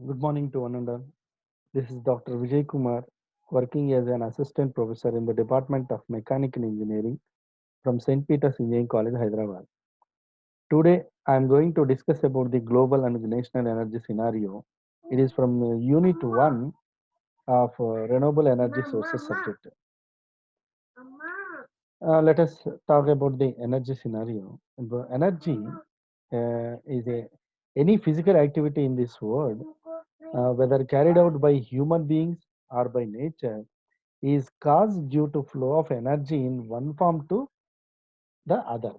Good morning to one and all. This is Dr. Vijay Kumar, working as an assistant professor in the Department of Mechanical Engineering from St. Peter's Engineering College, Hyderabad. Today, I am going to discuss about the global and the national energy scenario. It is from Unit 1 of Renewable Energy Sources subject. Let us talk about the energy scenario. Energy is any physical activity in this world, whether carried out by human beings or by nature, is caused due to flow of energy in one form to the other.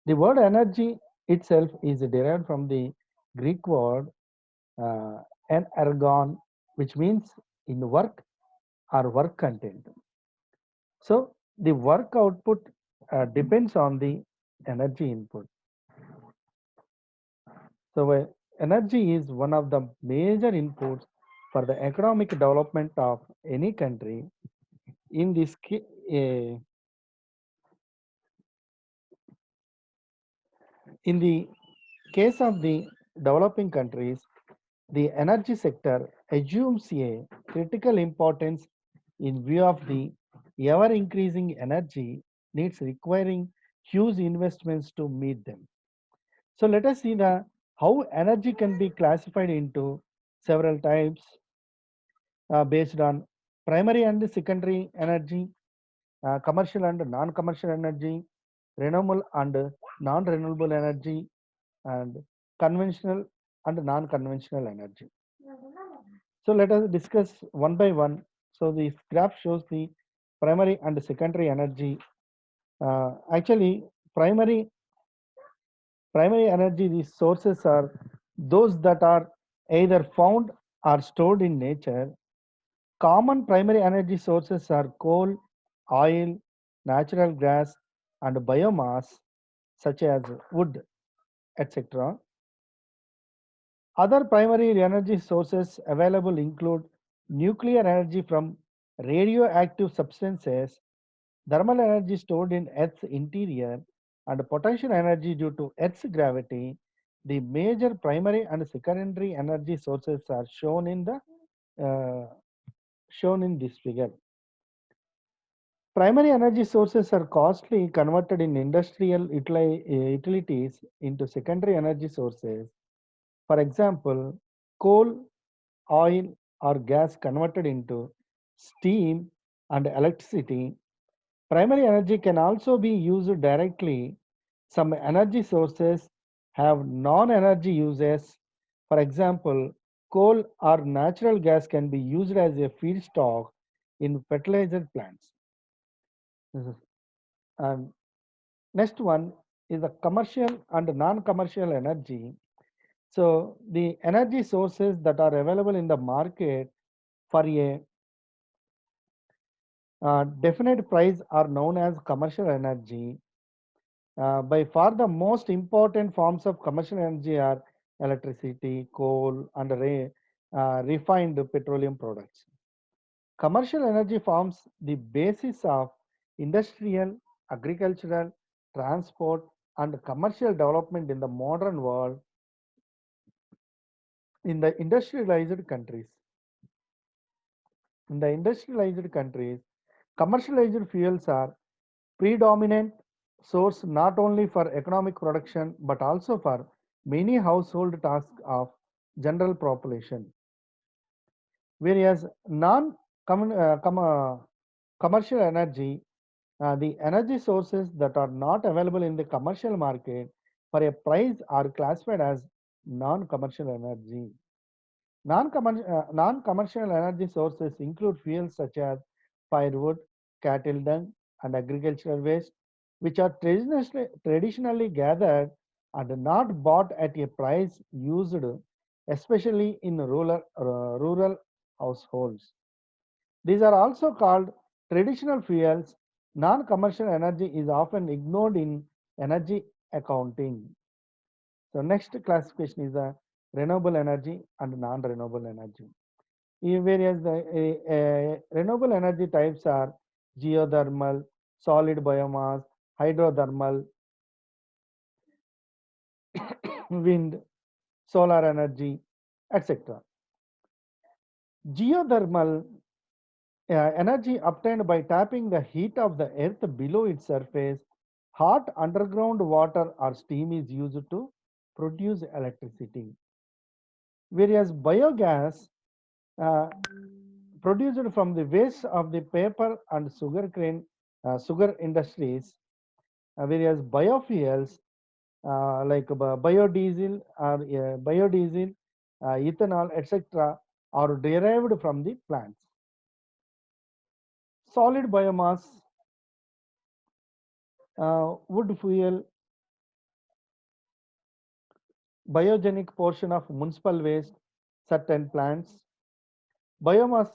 The word energy itself is derived from the Greek word uh, energon, which means in work or work content. So the work output depends on the energy input. So energy is one of the major inputs for the economic development of any country. In this uh, in the case of the developing countries, the energy sector assumes a critical importance in view of the ever increasing energy needs requiring huge investments to meet them. So let us see the how energy can be classified into several types based on primary and secondary energy, commercial and non-commercial energy, renewable and non-renewable energy, and conventional and non-conventional energy. So let us discuss one by one. So this graph shows the primary and secondary energy. Actually, primary energy resources are those that are either found or stored in nature. Common primary energy sources are coal, oil, natural gas, and biomass, such as wood, etc. Other primary energy sources available include nuclear energy from radioactive substances, thermal energy stored in Earth's interior, and potential energy due to Earth's gravity. The major primary and secondary energy sources are uh, shown in this figure. Primary energy sources are costly converted in industrial utilities into secondary energy sources. For example, coal, oil, or gas converted into steam and electricity. Primary energy can also be used directly. Some energy sources have non-energy uses. For example, coal or natural gas can be used as a feedstock in fertilizer plants. This is- And next one is the commercial and non-commercial energy. So the energy sources that are available in the market for a definite price are known as commercial energy. By far the most important forms of commercial energy are electricity, coal, and refined petroleum products. Commercial energy forms the basis of industrial, agricultural, transport, and commercial development in the modern world. In the industrialized countries. In the industrialized countries, commercialized fuels are predominant source not only for economic production but also for many household tasks of general population. Whereas commercial energy, the energy sources that are not available in the commercial market for a price are classified as non-commercial energy. Non-commercial energy sources include fuels such as firewood, cattle dung, and agricultural waste, which are traditionally gathered and not bought at a price used, especially in rural households. These are also called traditional fuels. Non-commercial energy is often ignored in energy accounting. So next classification is the renewable energy and non-renewable energy. Whereas the renewable energy types are geothermal, solid biomass, hydrothermal, wind, solar energy, etc. Geothermal energy obtained by tapping the heat of the earth below its surface. Hot underground water or steam is used to produce electricity. Whereas biogas uh, produced from the waste of the paper and sugar industries, whereas biofuels like biodiesel or biodiesel, ethanol, etc., are derived from the plants. Solid biomass, wood fuel, biogenic portion of municipal waste, certain plants. Biomass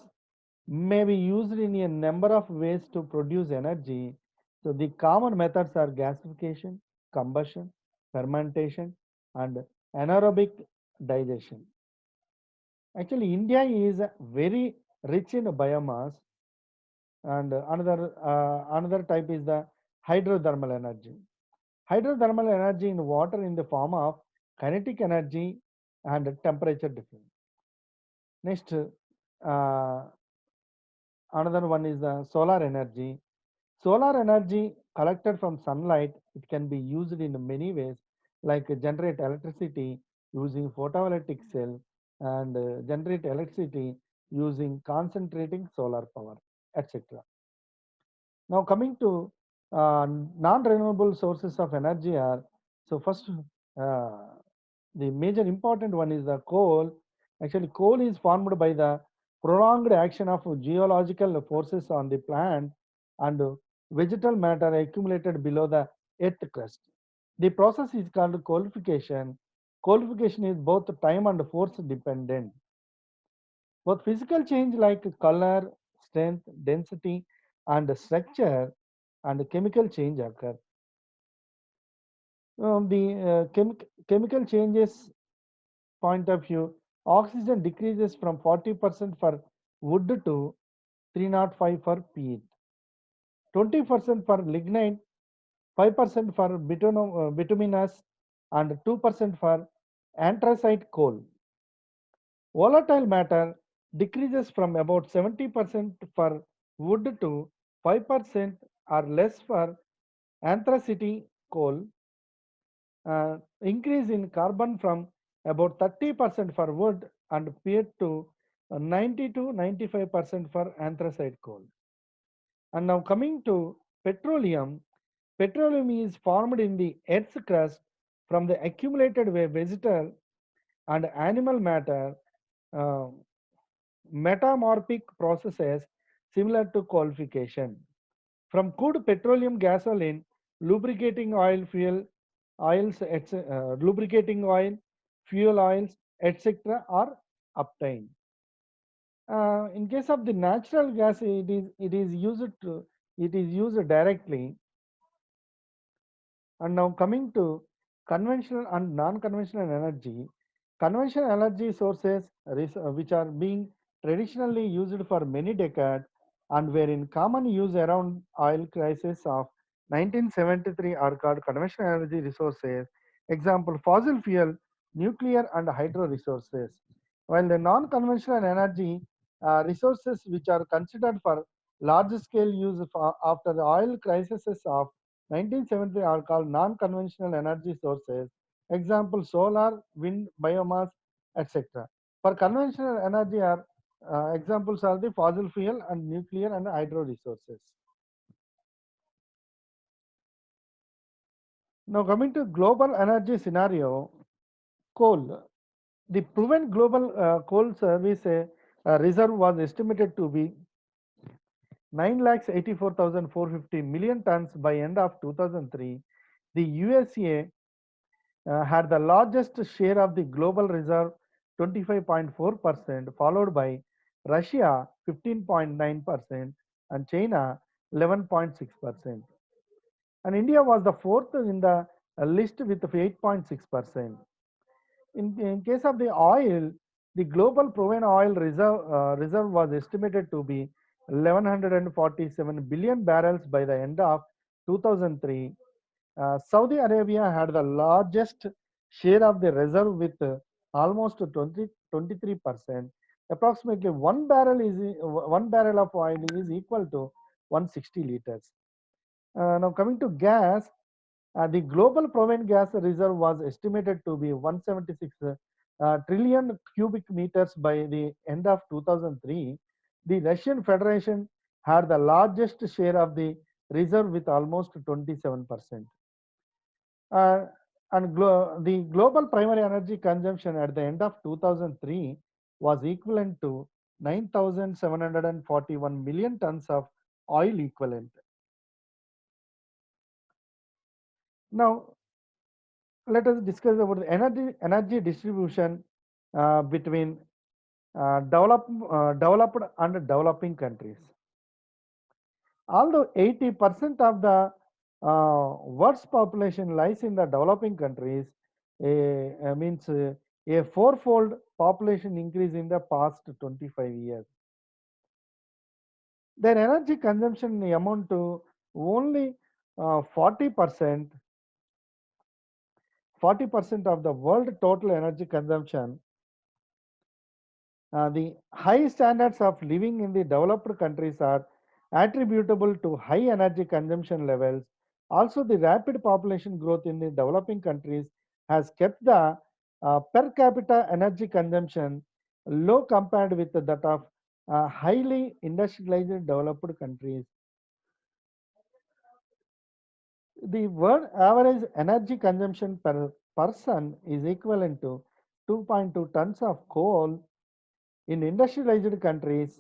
may be used in a number of ways to produce energy. So the common methods are gasification, combustion, fermentation, and anaerobic digestion. Actually, India is very rich in biomass, and another type is the hydrothermal energy. Hydrothermal energy in water in the form of kinetic energy and temperature difference. Next, another one is the solar energy. Solar energy collected from sunlight, it can be used in many ways, like generate electricity using photovoltaic cell and generate electricity using concentrating solar power, etc. Now coming to non-renewable sources of energy are, so first the major important one is the coal. Actually, coal is formed by the prolonged action of geological forces on the plant and vegetal matter accumulated below the earth crust. The process is called coalification. Coalification is both time and force dependent. Both physical change like color, strength, density, and structure, and chemical change occur. The chemical changes point of view, oxygen decreases from 40% for wood to 305 for peat, 20% for lignite, 5% for bituminous, and 2% for anthracite coal. Volatile matter decreases from about 70% for wood to 5% or less for anthracite coal. Increase in carbon from about 30% for wood and peat to 90 to 95% for anthracite coal. And now coming to petroleum, petroleum is formed in the Earth's crust from the accumulated vegetal and animal matter, uh, metamorphic processes similar to coalification. From crude petroleum gasoline, lubricating oil, fuel oils, lubricating oil, fuel oils, etc., are obtained. In case of the natural gas, it is used directly. And now coming to conventional and non-conventional energy, conventional energy sources which are being traditionally used for many decades and were in common use around oil crisis of 1973 are called conventional energy resources. Example, fossil fuel, nuclear and hydro resources. While the non-conventional energy resources which are considered for large scale use after the oil crises of 1970 are called non-conventional energy sources. Example, solar, wind, biomass, etc. For conventional energy are examples are the fossil fuel and nuclear and hydro resources. Now coming to global energy scenario, coal. The proven global coal service reserve was estimated to be 9,84,450 million tons by end of 2003. The USA had the largest share of the global reserve, 25.4%, followed by Russia 15.9% and China 11.6%. And India was the fourth in the list with 8.6%. In case of the oil, the global proven oil reserve was estimated to be 1147 billion barrels by the end of 2003. Saudi Arabia had the largest share of the reserve with almost 23%. Approximately 1 barrel of oil is equal to 160 liters. Now coming to gas, the global proven gas reserve was estimated to be 176 trillion cubic meters by the end of 2003. The Russian Federation had the largest share of the reserve with almost 27%. Uh, and the global primary energy consumption at the end of 2003 was equivalent to 9,741 million tons of oil equivalent. Now, let us discuss about the energy distribution between developed and developing countries. Although 80% of the world's population lies in the developing countries, means a fourfold population increase in the past 25 years. Their energy consumption amount to only 40%, 40% of the world total energy consumption. The high standards of living in the developed countries are attributable to high energy consumption levels. Also, the rapid population growth in the developing countries has kept the per capita energy consumption low compared with that of highly industrialized developed countries. The world average energy consumption per person is equivalent to 2.2 tons of coal in industrialized countries.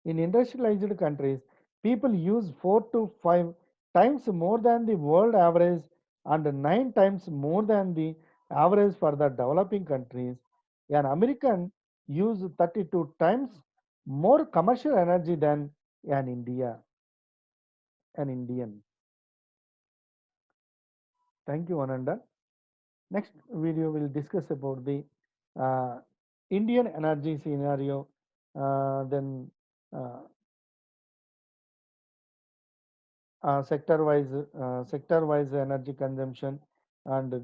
In industrialized countries, people use 4 to 5 times more than the world average and 9 times more than the average for the developing countries. An American use 32 times more commercial energy than an Indian. Thank you, Ananda. Next video will discuss about the uh, Indian energy scenario, then uh, sector-wise energy consumption and the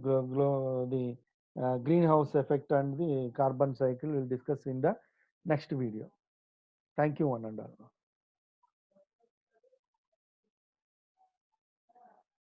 greenhouse effect and the carbon cycle will discuss in the next video. Thank you, one and all.